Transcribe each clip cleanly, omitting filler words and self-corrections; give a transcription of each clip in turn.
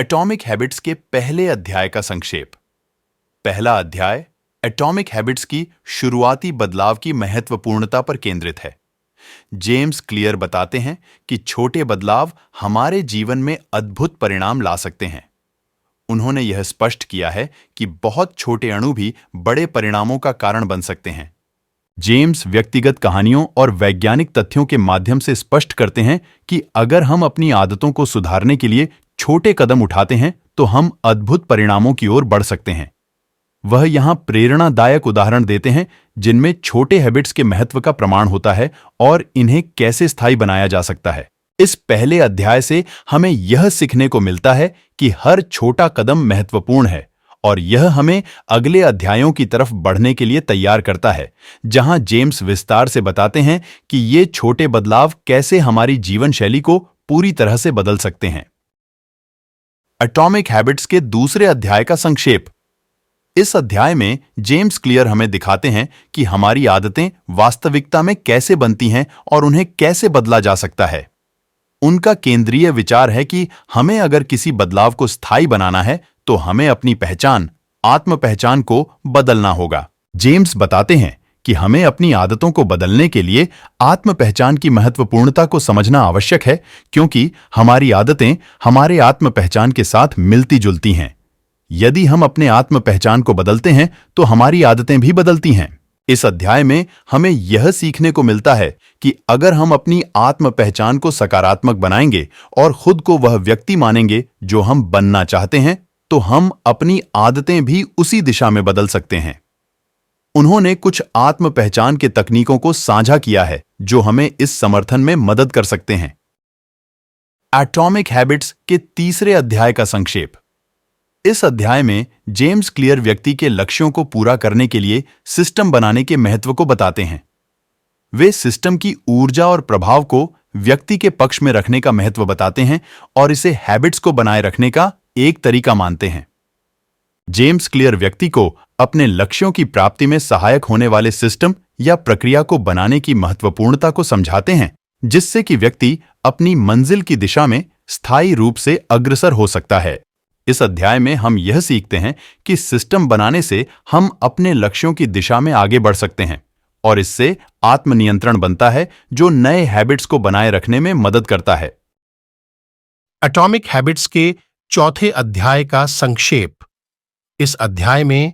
Atomic habits के पहले अध्याय का संक्षेप। पहला अध्याय एटॉमिक हैबिट्स की शुरुआती बदलाव की महत्वपूर्णता पर केंद्रित है। जेम्स क्लियर बताते हैं कि छोटे बदलाव हमारे जीवन में अद्भुत परिणाम ला सकते हैं। उन्होंने यह स्पष्ट किया है कि बहुत छोटे अणु भी बड़े परिणामों का कारण बन सकते हैं। जेम्स व्यक्तिगत कहानियों और वैज्ञानिक तथ्यों के माध्यम से स्पष्ट करते हैं कि अगर हम अपनी आदतों को सुधारने के लिए छोटे कदम उठाते हैं तो हम अद्भुत परिणामों की ओर बढ़ सकते हैं। वह यहां प्रेरणादायक उदाहरण देते हैं जिनमें छोटे हैबिट्स के महत्व का प्रमाण होता है और इन्हें कैसे स्थायी बनाया जा सकता है। इस पहले अध्याय से हमें यह सीखने को मिलता है कि हर छोटा कदम महत्वपूर्ण है और यह हमें अगले अध्यायों की तरफ बढ़ने के लिए तैयार करता है, जहां जेम्स विस्तार से बताते हैं कि ये छोटे बदलाव कैसे हमारी जीवन शैली को पूरी तरह से बदल सकते हैं। एटॉमिक हैबिट्स के दूसरे अध्याय का संक्षेप। इस अध्याय में जेम्स क्लियर हमें दिखाते हैं कि हमारी आदतें वास्तविकता में कैसे बनती हैं और उन्हें कैसे बदला जा सकता है। उनका केंद्रीय विचार है कि हमें अगर किसी बदलाव को स्थायी बनाना है तो हमें अपनी पहचान, आत्म पहचान को बदलना होगा। जेम्स बताते हैं कि हमें अपनी आदतों को बदलने के लिए आत्म पहचान की महत्वपूर्णता को समझना आवश्यक है, क्योंकि हमारी आदतें हमारे आत्म पहचान के साथ मिलती जुलती हैं। यदि हम अपने आत्म पहचान को बदलते हैं तो हमारी आदतें भी बदलती हैं। इस अध्याय में हमें यह सीखने को मिलता है कि अगर हम अपनी आत्म पहचान को सकारात्मक बनाएंगे और खुद को वह व्यक्ति मानेंगे जो हम बनना चाहते हैं, तो हम अपनी आदतें भी उसी दिशा में बदल सकते हैं। उन्होंने कुछ आत्म पहचान के तकनीकों को साझा किया है जो हमें इस समर्थन में मदद कर सकते हैं। एटॉमिक हैबिट्स के तीसरे अध्याय का संक्षेप। इस अध्याय में जेम्स क्लियर व्यक्ति के लक्ष्यों को पूरा करने के लिए सिस्टम बनाने के महत्व को बताते हैं। वे सिस्टम की ऊर्जा और प्रभाव को व्यक्ति के पक्ष में रखने का महत्व बताते हैं और इसे हैबिट्स को बनाए रखने का एक तरीका मानते हैं। जेम्स क्लियर व्यक्ति को अपने लक्ष्यों की प्राप्ति में सहायक होने वाले सिस्टम या प्रक्रिया को बनाने की महत्वपूर्णता को समझाते हैं, जिससे कि व्यक्ति अपनी मंजिल की दिशा में स्थायी रूप से अग्रसर हो सकता है। इस अध्याय में हम यह सीखते हैं कि सिस्टम बनाने से हम अपने लक्ष्यों की दिशा में आगे बढ़ सकते हैं और इससे आत्मनियंत्रण बनता है जो नए हैबिट्स को बनाए रखने में मदद करता है। एटॉमिक हैबिट्स के चौथे अध्याय का संक्षेप। इस अध्याय में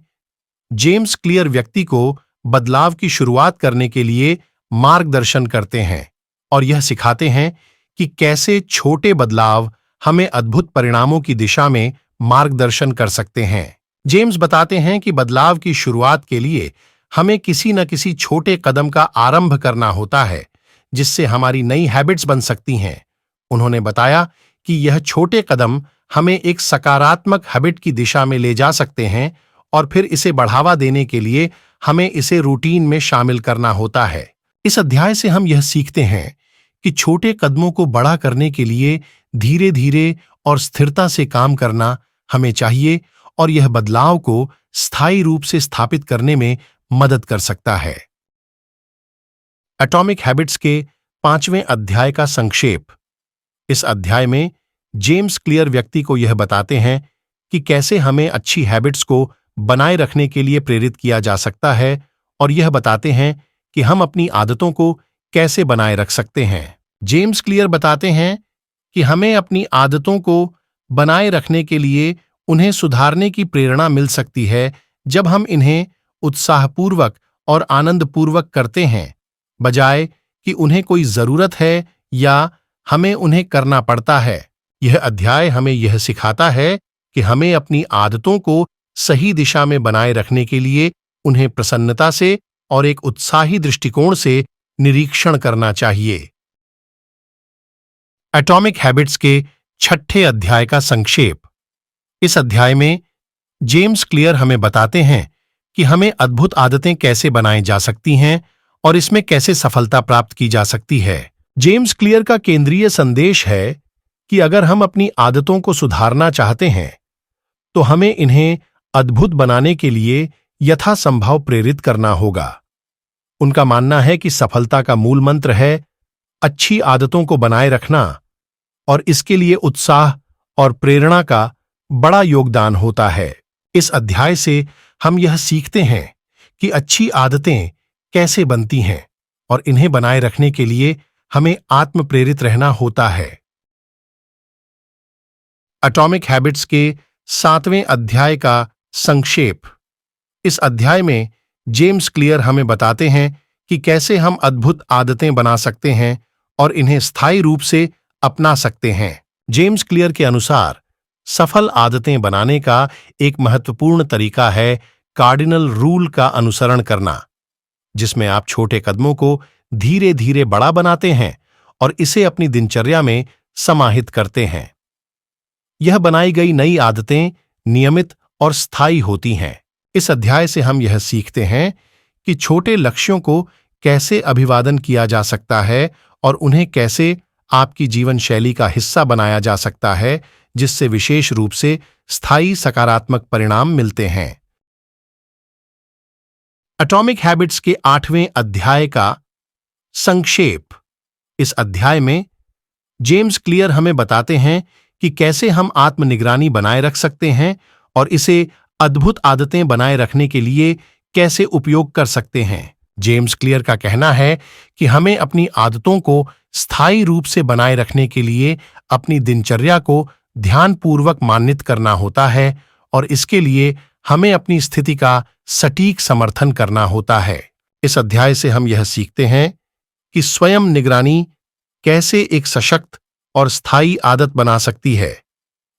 जेम्स क्लियर व्यक्ति को बदलाव की शुरुआत करने के लिए मार्गदर्शन करते हैं और यह सिखाते हैं कि कैसे छोटे बदलाव हमें अद्भुत परिणामों की दिशा में मार्गदर्शन कर सकते हैं। जेम्स बताते हैं कि बदलाव की शुरुआत के लिए हमें किसी न किसी छोटे कदम का आरंभ करना होता है, जिससे हमारी नई हैबिट्स बन सकती हैं। उन्होंने बताया कि यह छोटे कदम हमें एक सकारात्मक हैबिट की दिशा में ले जा सकते हैं और फिर इसे बढ़ावा देने के लिए हमें इसे रूटीन में शामिल करना होता है। इस अध्याय से हम यह सीखते हैं कि छोटे कदमों को बड़ा करने के लिए धीरे धीरे और स्थिरता से काम करना हमें चाहिए और यह बदलाव को स्थायी रूप से स्थापित करने में मदद कर सकता है। एटॉमिक हैबिट्स के पांचवें अध्याय का संक्षेप। इस अध्याय में जेम्स क्लियर व्यक्ति को यह बताते हैं कि कैसे हमें अच्छी हैबिट्स को बनाए रखने के लिए प्रेरित किया जा सकता है और यह बताते हैं कि हम अपनी आदतों को कैसे बनाए रख सकते हैं। जेम्स क्लियर बताते हैं कि हमें अपनी आदतों को बनाए रखने के लिए उन्हें सुधारने की प्रेरणा मिल सकती है जब हम इन्हें उत्साहपूर्वक और आनंदपूर्वक करते हैं, बजाय कि उन्हें कोई जरूरत है या हमें उन्हें करना पड़ता है। यह अध्याय हमें यह सिखाता है कि हमें अपनी आदतों को सही दिशा में बनाए रखने के लिए उन्हें प्रसन्नता से और एक उत्साही दृष्टिकोण से निरीक्षण करना चाहिए। एटॉमिक हैबिट्स के छठे अध्याय का संक्षेप। इस अध्याय में जेम्स क्लियर हमें बताते हैं कि हमें अद्भुत आदतें कैसे बनाई जा सकती हैं और इसमें कैसे सफलता प्राप्त की जा सकती है। जेम्स क्लियर का केंद्रीय संदेश है कि अगर हम अपनी आदतों को सुधारना चाहते हैं तो हमें इन्हें अद्भुत बनाने के लिए यथासंभव प्रेरित करना होगा। उनका मानना है कि सफलता का मूल मंत्र है अच्छी आदतों को बनाए रखना और इसके लिए उत्साह और प्रेरणा का बड़ा योगदान होता है। इस अध्याय से हम यह सीखते हैं कि अच्छी आदतें कैसे बनती हैं और इन्हें बनाए रखने के लिए हमें आत्म प्रेरित रहना होता है। एटॉमिक हैबिट्स के 7वें अध्याय का संक्षेप। इस अध्याय में जेम्स क्लियर हमें बताते हैं कि कैसे हम अद्भुत आदतें बना सकते हैं और इन्हें स्थायी रूप से अपना सकते हैं। जेम्स क्लियर के अनुसार सफल आदतें बनाने का एक महत्वपूर्ण तरीका है कार्डिनल रूल का अनुसरण करना, जिसमें आप छोटे कदमों को धीरे धीरे बड़ा बनाते हैं और इसे अपनी दिनचर्या में समाहित करते हैं। यह बनाई गई नई आदतें नियमित और स्थायी होती हैं। इस अध्याय से हम यह सीखते हैं कि छोटे लक्ष्यों को कैसे अभिवादन किया जा सकता है और उन्हें कैसे आपकी जीवन शैली का हिस्सा बनाया जा सकता है, जिससे विशेष रूप से स्थायी सकारात्मक परिणाम मिलते हैं। एटॉमिक हैबिट्स के 8वें अध्याय का संक्षेप। इस अध्याय में जेम्स क्लियर हमें बताते हैं कि कैसे हम आत्मनिगरानी बनाए रख सकते हैं और इसे अद्भुत आदतें बनाए रखने के लिए कैसे उपयोग कर सकते हैं। जेम्स क्लियर का कहना है कि हमें अपनी आदतों को स्थायी रूप से बनाए रखने के लिए अपनी दिनचर्या को ध्यानपूर्वक मान्यत करना होता है और इसके लिए हमें अपनी स्थिति का सटीक समर्थन करना होता है। इस अध्याय से हम यह सीखते हैं कि स्वयं निगरानी कैसे एक सशक्त और स्थायी आदत बना सकती है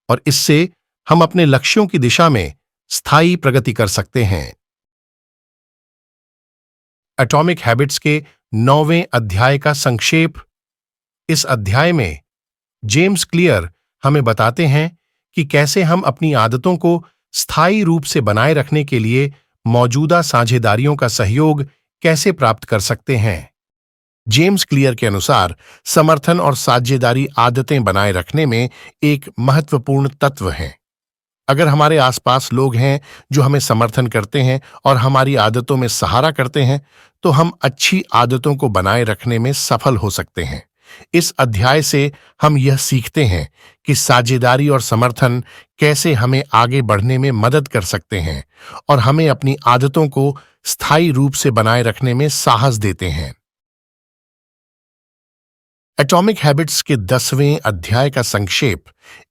और इससे हम अपने लक्ष्यों की दिशा में स्थायी प्रगति कर सकते हैं। एटॉमिक हैबिट्स के 9वें अध्याय का संक्षेप। इस अध्याय में जेम्स क्लियर हमें बताते हैं कि कैसे हम अपनी आदतों को स्थायी रूप से बनाए रखने के लिए मौजूदा साझेदारियों का सहयोग कैसे प्राप्त कर सकते हैं। जेम्स क्लियर के अनुसार समर्थन और साझेदारी आदतें बनाए रखने में एक महत्वपूर्ण तत्व हैं। अगर हमारे आसपास लोग हैं जो हमें समर्थन करते हैं और हमारी आदतों में सहारा करते हैं, तो हम अच्छी आदतों को बनाए रखने में सफल हो सकते हैं। इस अध्याय से हम यह सीखते हैं कि साझेदारी और समर्थन कैसे हमें आगे बढ़ने में मदद कर सकते हैं और हमें अपनी आदतों को स्थायी रूप से बनाए रखने में साहस देते हैं। एटॉमिक हैबिट्स के 10वें अध्याय का संक्षेप।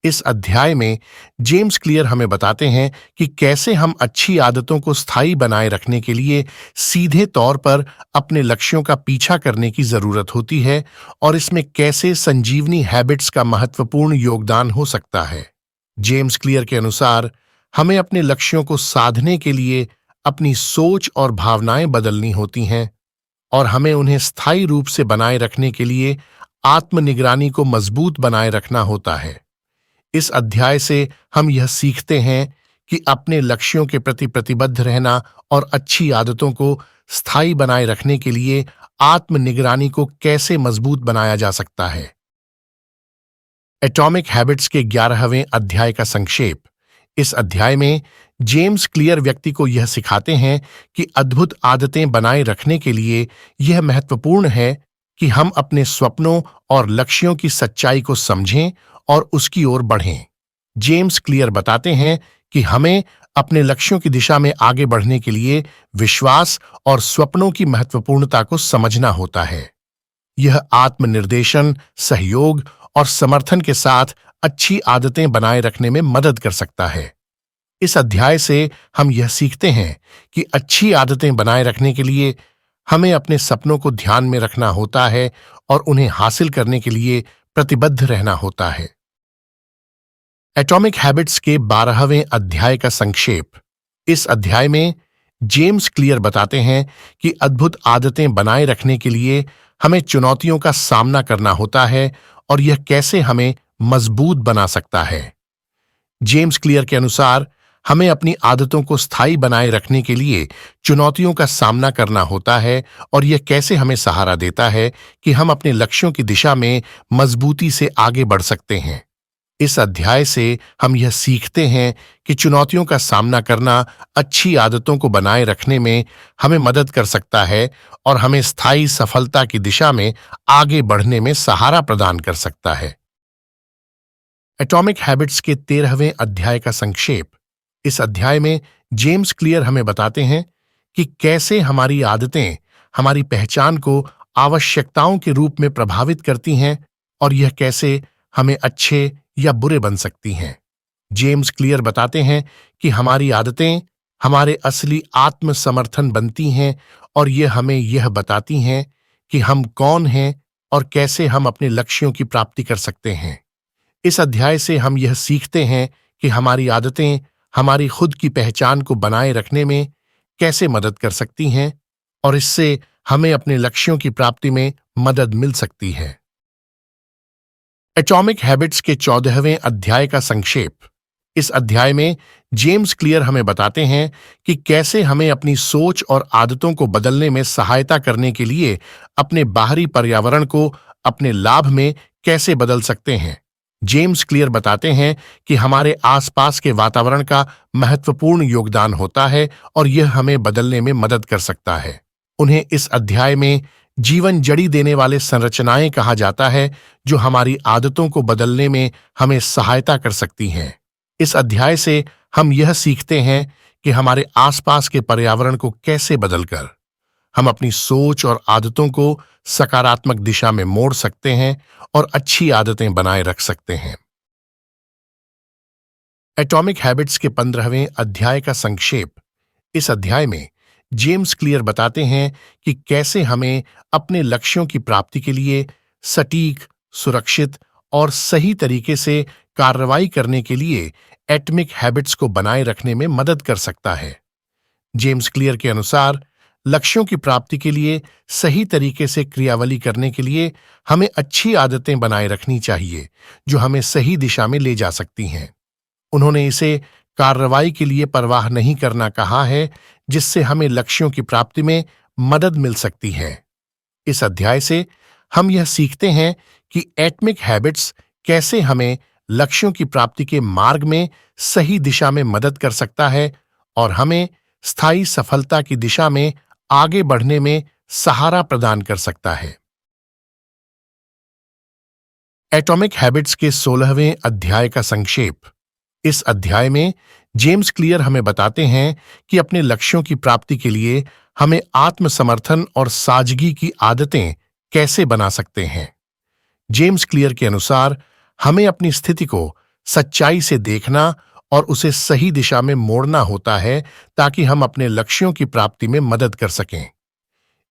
इस अध्याय में जेम्स क्लियर हमें बताते हैं कि कैसे हम अच्छी आदतों को स्थायी बनाए रखने के लिए सीधे तौर पर अपने लक्ष्यों का पीछा करने की जरूरत होती है और इसमें कैसे संजीवनी हैबिट्स का महत्वपूर्ण योगदान हो सकता है। जेम्स क्लियर के अनुसार हमें अपने लक्ष्यों को साधने के लिए अपनी सोच और भावनाएं बदलनी होती हैं और हमें उन्हें स्थायी रूप से बनाए रखने के लिए आत्मनिगरानी को मजबूत बनाए रखना होता है। इस अध्याय से हम यह सीखते हैं कि अपने लक्ष्यों के प्रति प्रतिबद्ध रहना और अच्छी आदतों को स्थायी बनाए रखने के लिए आत्मनिगरानी को कैसे मजबूत बनाया जा सकता है। एटॉमिक हैबिट्स के 11वें अध्याय का संक्षेप। इस अध्याय में जेम्स क्लियर व्यक्ति को यह सिखाते हैं कि अद्भुत आदतें बनाए रखने के लिए यह महत्वपूर्ण है कि हम अपने सपनों और लक्ष्यों की सच्चाई को समझें और उसकी ओर बढ़ें। जेम्स क्लियर बताते हैं कि हमें अपने लक्ष्यों की दिशा में आगे बढ़ने के लिए विश्वास और सपनों की महत्वपूर्णता को समझना होता है। यह आत्मनिर्देशन, सहयोग और समर्थन के साथ अच्छी आदतें बनाए रखने में मदद कर सकता है। इस अध्याय से हम यह सीखते हैं कि अच्छी आदतें बनाए रखने के लिए हमें अपने सपनों को ध्यान में रखना होता है और उन्हें हासिल करने के लिए प्रतिबद्ध रहना होता है। एटॉमिक हैबिट्स के 12वें अध्याय का संक्षेप। इस अध्याय में जेम्स क्लियर बताते हैं कि अद्भुत आदतें बनाए रखने के लिए हमें चुनौतियों का सामना करना होता है और यह कैसे हमें मजबूत बना सकता है। जेम्स क्लियर के अनुसार हमें अपनी आदतों को स्थायी बनाए रखने के लिए चुनौतियों का सामना करना होता है और यह कैसे हमें सहारा देता है कि हम अपने लक्ष्यों की दिशा में मजबूती से आगे बढ़ सकते हैं। इस अध्याय से हम यह सीखते हैं कि चुनौतियों का सामना करना अच्छी आदतों को बनाए रखने में हमें मदद कर सकता है और हमें स्थायी सफलता की दिशा में आगे बढ़ने में सहारा प्रदान कर सकता है। एटॉमिक हैबिट्स के 13वें अध्याय का संक्षेप। इस अध्याय में जेम्स क्लियर हमें बताते हैं कि कैसे हमारी आदतें हमारी पहचान को आवश्यकताओं के रूप में प्रभावित करती हैं और यह कैसे हमें अच्छे या बुरे बन सकती हैं। जेम्स क्लियर बताते हैं कि हमारी आदतें हमारे असली आत्मसमर्थन बनती हैं और यह हमें यह बताती हैं कि हम कौन हैं और कैसे हम अपने लक्ष्यों की प्राप्ति कर सकते हैं। इस अध्याय से हम यह सीखते हैं कि हमारी आदतें हमारी खुद की पहचान को बनाए रखने में कैसे मदद कर सकती हैं और इससे हमें अपने लक्ष्यों की प्राप्ति में मदद मिल सकती है। एटॉमिक हैबिट्स के 14वें अध्याय का संक्षेप। इस अध्याय में जेम्स क्लियर हमें बताते हैं कि कैसे हमें अपनी सोच और आदतों को बदलने में सहायता करने के लिए अपने बाहरी पर्यावरण को अपने लाभ में कैसे बदल सकते हैं। जेम्स क्लियर बताते हैं कि हमारे आसपास के वातावरण का महत्वपूर्ण योगदान होता है और यह हमें बदलने में मदद कर सकता है। उन्हें इस अध्याय में जीवन जड़ी देने वाले संरचनाएं कहा जाता है जो हमारी आदतों को बदलने में हमें सहायता कर सकती हैं। इस अध्याय से हम यह सीखते हैं कि हमारे आसपास के पर्यावरण को कैसे बदलकर हम अपनी सोच और आदतों को सकारात्मक दिशा में मोड़ सकते हैं और अच्छी आदतें बनाए रख सकते हैं। एटॉमिक हैबिट्स के 15वें अध्याय का संक्षेप। इस अध्याय में जेम्स क्लियर बताते हैं कि कैसे हमें अपने लक्ष्यों की प्राप्ति के लिए सटीक, सुरक्षित और सही तरीके से कार्रवाई करने के लिए एटॉमिक हैबिट्स को बनाए रखने में मदद कर सकता है। जेम्स क्लियर के अनुसार लक्ष्यों की प्राप्ति के लिए सही तरीके से क्रियावली करने के लिए हमें अच्छी आदतें बनाए रखनी चाहिए जो हमें सही दिशा में ले जा सकती हैं। उन्होंने इसे कार्रवाई के लिए परवाह नहीं करना कहा है जिससे हमें लक्ष्यों की प्राप्ति में मदद मिल सकती है। इस अध्याय से हम यह सीखते हैं कि एटॉमिक हैबिट्स कैसे हमें लक्ष्यों की प्राप्ति के मार्ग में सही दिशा में मदद कर सकता है और हमें स्थायी सफलता की दिशा में आगे बढ़ने में सहारा प्रदान कर सकता है। एटॉमिक हैबिट्स के 16वें अध्याय का संक्षेप। इस अध्याय में जेम्स क्लियर हमें बताते हैं कि अपने लक्ष्यों की प्राप्ति के लिए हमें आत्मसमर्थन और सादगी की आदतें कैसे बना सकते हैं। जेम्स क्लियर के अनुसार हमें अपनी स्थिति को सच्चाई से देखना और उसे सही दिशा में मोड़ना होता है ताकि हम अपने लक्ष्यों की प्राप्ति में मदद कर सकें।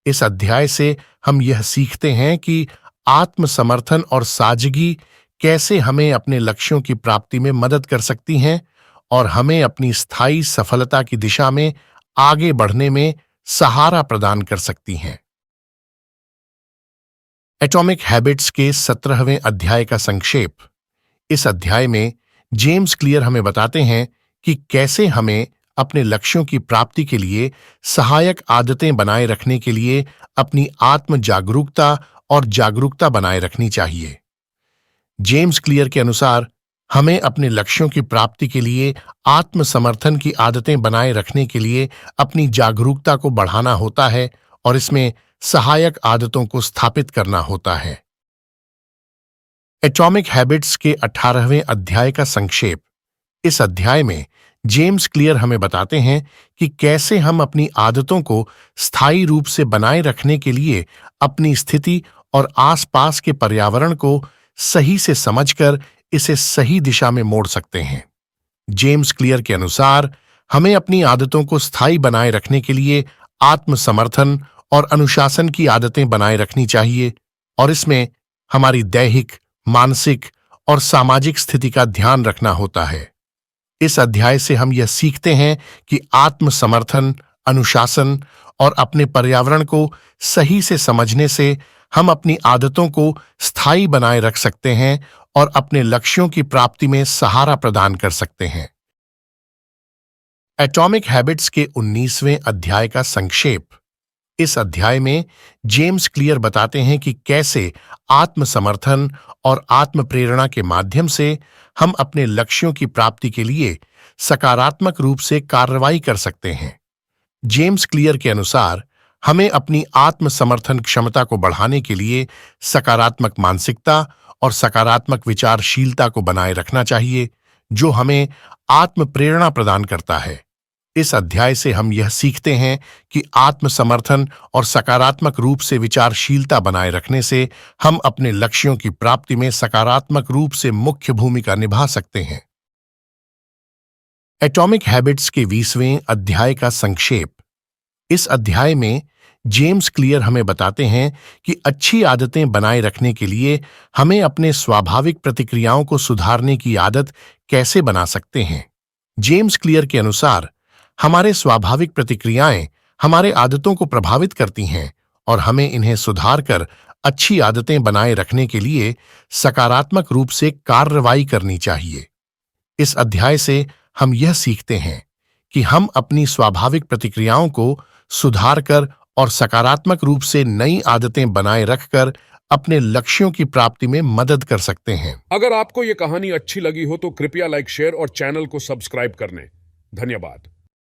इस अध्याय से हम यह सीखते हैं कि आत्मसमर्थन और सादगी कैसे हमें अपने लक्ष्यों की प्राप्ति में मदद कर सकती हैं और हमें अपनी स्थायी सफलता की दिशा में आगे बढ़ने में सहारा प्रदान कर सकती हैं। एटॉमिक हैबिट्स के 17वें अध्याय का संक्षेप। इस अध्याय में जेम्स क्लियर हमें बताते हैं कि कैसे हमें अपने लक्ष्यों की प्राप्ति के लिए सहायक आदतें बनाए रखने के लिए अपनी आत्म जागरूकता और जागरूकता बनाए रखनी चाहिए। जेम्स क्लियर के अनुसार हमें अपने लक्ष्यों की प्राप्ति के लिए आत्मसमर्थन की आदतें बनाए रखने के लिए अपनी जागरूकता को बढ़ाना होता है और इसमें सहायक आदतों को स्थापित करना होता है। एटॉमिक हैबिट्स के 18वें अध्याय का संक्षेप। इस अध्याय में जेम्स क्लियर हमें बताते हैं कि कैसे हम अपनी आदतों को स्थायी रूप से बनाए रखने के लिए अपनी स्थिति और आसपास के पर्यावरण को सही से समझकर इसे सही दिशा में मोड़ सकते हैं। जेम्स क्लियर के अनुसार हमें अपनी आदतों को स्थायी बनाए रखने के लिए आत्मसमर्थन और अनुशासन की आदतें बनाए रखनी चाहिए और इसमें हमारी दैहिक, मानसिक और सामाजिक स्थिति का ध्यान रखना होता है। इस अध्याय से हम यह सीखते हैं कि आत्मसमर्थन, अनुशासन और अपने पर्यावरण को सही से समझने से हम अपनी आदतों को स्थायी बनाए रख सकते हैं और अपने लक्ष्यों की प्राप्ति में सहारा प्रदान कर सकते हैं। एटॉमिक हैबिट्स के 19वें अध्याय का संक्षेप। इस अध्याय में जेम्स क्लियर बताते हैं कि कैसे आत्मसमर्थन और आत्म प्रेरणा के माध्यम से हम अपने लक्ष्यों की प्राप्ति के लिए सकारात्मक रूप से कार्रवाई कर सकते हैं। जेम्स क्लियर के अनुसार हमें अपनी आत्मसमर्थन क्षमता को बढ़ाने के लिए सकारात्मक मानसिकता और सकारात्मक विचारशीलता को बनाए रखना चाहिए, जो हमें आत्म प्रेरणा प्रदान करता है। इस अध्याय से हम यह सीखते हैं कि आत्मसमर्थन और सकारात्मक रूप से विचारशीलता बनाए रखने से हम अपने लक्ष्यों की प्राप्ति में सकारात्मक रूप से मुख्य भूमिका निभा सकते हैं। एटॉमिक हैबिट्स के 20वें अध्याय का संक्षेप। इस अध्याय में जेम्स क्लियर हमें बताते हैं कि अच्छी आदतें बनाए रखने के लिए हमें अपने स्वाभाविक प्रतिक्रियाओं को सुधारने की आदत कैसे बना सकते हैं। जेम्स क्लियर के अनुसार हमारे स्वाभाविक प्रतिक्रियाएं हमारे आदतों को प्रभावित करती हैं और हमें इन्हें सुधार कर अच्छी आदतें बनाए रखने के लिए सकारात्मक रूप से कार्रवाई करनी चाहिए। इस अध्याय से हम यह सीखते हैं कि हम अपनी स्वाभाविक प्रतिक्रियाओं को सुधार कर और सकारात्मक रूप से नई आदतें बनाए रखकर अपने लक्ष्यों की प्राप्ति में मदद कर सकते हैं। अगर आपको ये कहानी अच्छी लगी हो तो कृपया लाइक, शेयर और चैनल को सब्सक्राइब कर लें। धन्यवाद।